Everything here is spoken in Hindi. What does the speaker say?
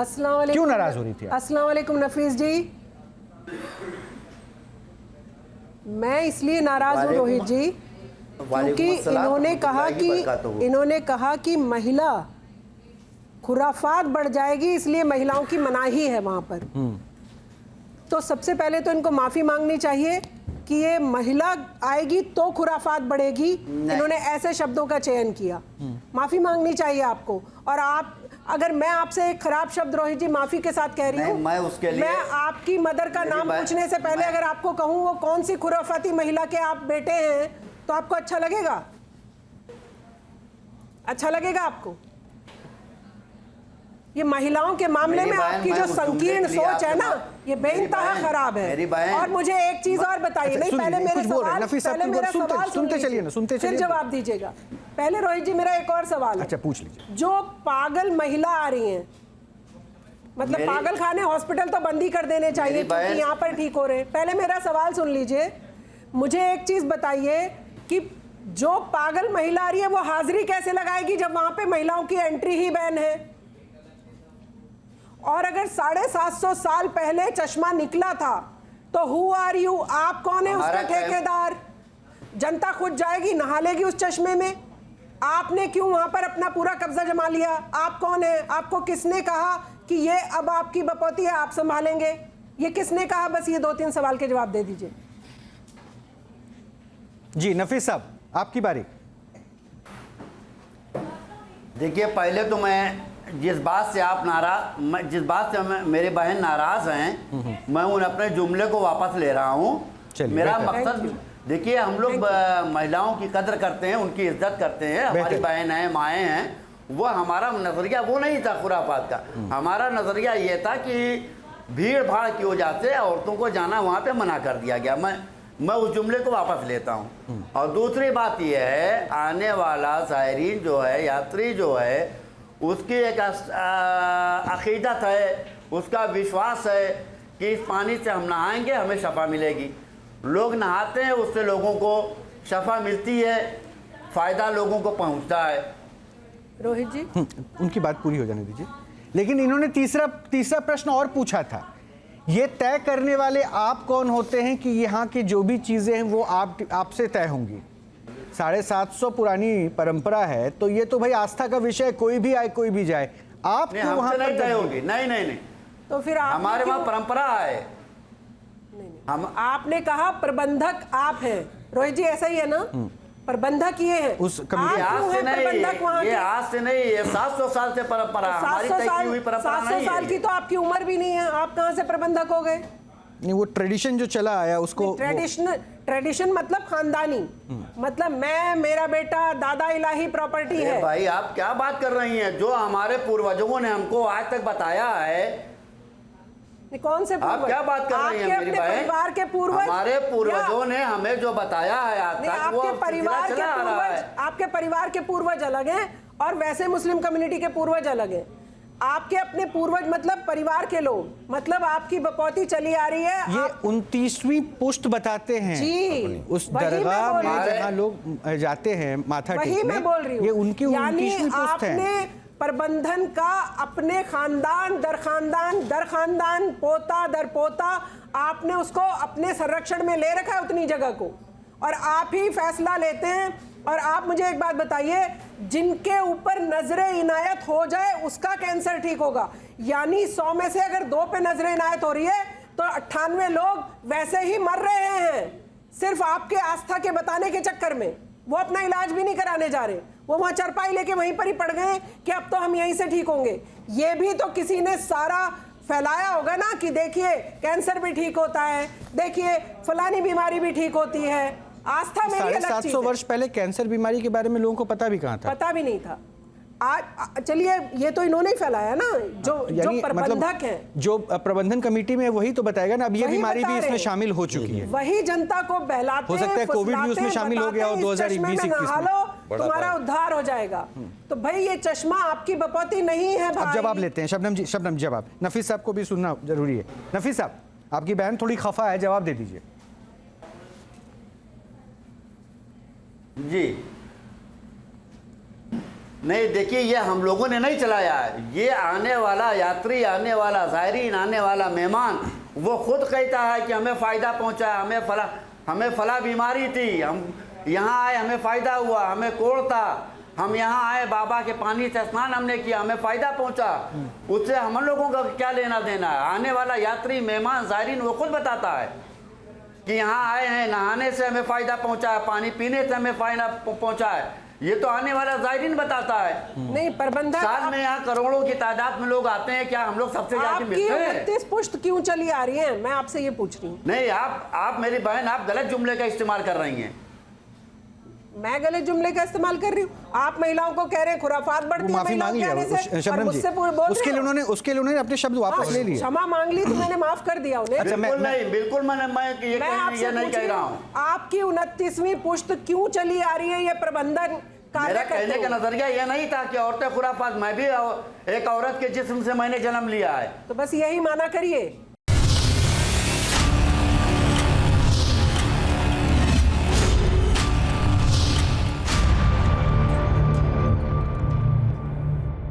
अस्सलाम वालेकुम। क्यों नाराज हो रही थी? अस्सलाम वालेकुम नफीस जी, मैं इसलिए नाराज हूँ रोहित जी क्योंकि इन्होंने कहा कि महिला खुराफात बढ़ जाएगी, इसलिए महिलाओं की मनाही है वहां पर। तो सबसे पहले तो इनको माफी मांगनी चाहिए कि ये महिला आएगी तो खुराफात बढ़ेगी, इन्होंने ऐसे शब्दों का चयन किया। माफी मांगनी चाहिए आपको। और आप, अगर मैं आपसे एक खराब शब्द रोहित जी माफी के साथ कह रही हूँ, मैं आपकी मदर का नाम पूछने से पहले अगर आपको कहूँ वो कौन सी खुराफाती महिला के आप बेटे हैं, तो आपको अच्छा लगेगा? अच्छा लगेगा आपको? ये महिलाओं के मामले में आपकी जो संकीर्ण सोच है ना, ये बेइंतहा खराब है। और मुझे एक चीज और बताइए। नहीं, पहले मेरे सवाल, पहले मेरा सवाल सुनते चलिए ना, सुनते चलिए, फिर जवाब दीजिएगा। पहले रोहित जी मेरा एक और सवाल है। अच्छा, पूछ लीजिए। जो पागल महिला आ रही हैं, मतलब पागल खाने हॉस्पिटल तो बंद ही कर देने चाहिए क्योंकि यहाँ पर ठीक हो रहे हैं। पहले मेरा सवाल सुन लीजिए। मुझे एक चीज बताइए कि जो पागल महिला आ रही है वो हाजिरी कैसे लगाएगी जब वहां पे महिलाओं की एंट्री ही बैन है? और अगर 750 साल पहले चश्मा निकला था तो हु आर यू, आप कौन है उसका ठेकेदार? जनता खुद जाएगी, नहा लेगी उस चश्मे में। आपने क्यों वहां पर अपना पूरा कब्जा जमा लिया? आप कौन है? आपको किसने कहा कि ये अब आपकी बपौती है, आप संभालेंगे? ये किसने कहा? बस ये 2-3 सवाल के जवाब दे दीजिए। जी नफीस साहब, आपकी बारी। देखिए, पहले तो मैं जिस बात से मेरे बहन नाराज हैं, मैं उन अपने जुमले को वापस ले रहा हूं। मेरा मकसद, देखिए, हम लोग महिलाओं की कदर करते हैं, उनकी इज्जत करते हैं, हमारी बहन हैं, माएँ हैं। वो हमारा नजरिया वो नहीं था खुराफात का। हमारा नजरिया ये था कि भीड़ भाड़ की वजह से औरतों को जाना वहाँ पे मना कर दिया गया। मैं उस जुमले को वापस लेता हूँ। और दूसरी बात यह है, आने वाला सायरीन जो है, यात्री जो है, उसकी एक अकीदत है, उसका विश्वास है कि इस पानी से हम नहाएंगे हमें शफा मिलेगी। लोग नहाते हैं, उससे लोगों को शफा मिलती है, फ़ायदा लोगों को पहुंचता है। रोहित जी, उनकी बात पूरी हो जाने दीजिए। लेकिन इन्होंने तीसरा प्रश्न और पूछा था, ये तय करने वाले आप कौन होते हैं कि यहाँ की जो भी चीज़ें हैं वो आपसे तय होंगी? 750 पुरानी परंपरा है, तो ये तो भाई आस्था का विषय, कोई भी आए कोई भी जाए। आप नहीं, हमसे नहीं तय होगी। नहीं, तो फिर हमारे वहाँ परंपरा है। हम, आपने कहा प्रबंधक आप हैं रोहित जी, ऐसा ही है ना? प्रबंधक ये है उस कमिटी। आज से नहीं, ये आज से नहीं, ये 700 साल से परंपरा, हमारी तय की हुई परंपरा नहीं है। 700 साल की तो आपकी उम्र भी नहीं है, आप कहाँ से प्रबंधक हो गए? नहीं, वो ट्रेडिशन जो चला आया उसको, ट्रेडिशन मतलब खानदानी, मतलब मेरा बेटा दादा इलाही प्रॉपर्टी है। भाई, आप क्या बात कर रही हैं? जो हमारे पूर्वजों ने हमको आज तक बताया है। कौन से आप क्या बात कर रही हैं मेरी बहन? परिवार के पूर्वज, हमारे पूर्वजों ने हमें जो बताया है आज तक, वो आपके परिवार के पूर्वज अलग हैं और वैसे मुस्लिम कम्युनिटी के पूर्वज अलग हैं। आपके अपने पूर्वज मतलब परिवार के लोग, मतलब आपकी बपौती चली आ रही है। ये 29वीं पुश्त बताते हैं जी, उस दरगाह में जहाँ लोग जाते हैं माथा टेकने। वही मैं बोल रही हूँ, ये उनकी 29वीं पुश्त है। प्रबंधन का अपने खानदान दर खानदान, पोता दर पोता, आपने उसको अपने संरक्षण में ले रखा है उतनी जगह को, और आप ही फैसला लेते हैं। और आप मुझे एक बात बताइए, जिनके ऊपर नजरे इनायत हो जाए उसका कैंसर ठीक होगा। यानी 100 में से अगर 2 पे नजरे इनायत हो रही है तो 98 लोग वैसे ही मर रहे हैं, सिर्फ आपके आस्था के बताने के चक्कर में। वो अपना इलाज भी नहीं कराने जा रहे, वो वहां चरपाई लेके वहीं पर ही पड़ गए कि अब तो हम यहीं से ठीक होंगे। ये भी तो किसी ने सारा फैलाया होगा ना कि देखिए कैंसर भी ठीक होता है, देखिए फलानी बीमारी भी ठीक होती है। आस्था मेरी अलग चीज है। 750 वर्ष पहले कैंसर बीमारी के बारे में लोगों को पता भी कहाँ था? पता भी नहीं था। आज चलिए, ये तो इन्होंने ही फैलाया ना, जो प्रबंधक मतलब हैं, जो प्रबंधन कमेटी में, वही तो बताएगा ना। अब ये बीमारी भी इसमें शामिल हो चुकी है। वही जनता को बहलाते, हो सकता है कोविड भी उसमें शामिल हो गया हो 2020-21 में, तुम्हारा उद्धार हो जाएगा। तो भाई ये चश्मा आपकी बपौती नहीं है भाई। अब जवाब लेते हैं शबनम जी, जवाब। नफीस साहब को भी सुनना जरूरी है। नफीस साहब, आपकी बहन थोड़ी खफा है, जवाब दे दीजिए। जी, नहीं देखिए, ये हम लोगों ने नहीं चलाया है, ये आने वाला यात्री, आने वाला ज़ायरीन, आने वाला मेहमान वो खुद कहता है कि हमें फ़ायदा पहुंचा, हमें फला बीमारी थी, हम यहाँ आए हमें फ़ायदा हुआ, हमें कोढ़ था, हम यहाँ आए बाबा के पानी से स्नान हमने किया, हमें फ़ायदा पहुंचा। उससे हम लोगों का क्या लेना देना है? आने वाला यात्री, मेहमान, ज़ायरीन वो खुद बताता है कि यहाँ आए हैं, नहाने से हमें फ़ायदा पहुंचा है, पानी पीने से हमें फ़ायदा पहुंचा है। ये तो आने वाला ज़ायरीन बताता है। नहीं प्रबंधक, साल में यहाँ करोड़ों की तादाद में लोग आते हैं, क्या हम लोग सबसे जाके मिलते हैं? 29 पुश्त क्यों चली आ रही है, मैं आपसे ये पूछ रही हूँ। नहीं, आप मेरी बहन, आप गलत जुमले का इस्तेमाल कर रही हैं। मैं गलत जुमले का इस्तेमाल कर रही हूँ? आप महिलाओं को कह रहे हैं खुराफात बढ़ती है माफी मांग लिया शबनम जी, उसके लिए उन्होंने अपने शब्द वापस ले लिए। क्षमा मांग ली तो मैंने माफ कर दिया उन्हें। बिल्कुल मैं ये नहीं कह रहा हूँ। आपकी 29वीं पुश्त क्यों चली आ रही है, ये प्रबंधन मेरा कहने का नजरिया यह नहीं था कि औरतें खुराफात, मैं भी एक औरत के जिस्म से मैंने जन्म लिया है। तो बस यही माना करिए।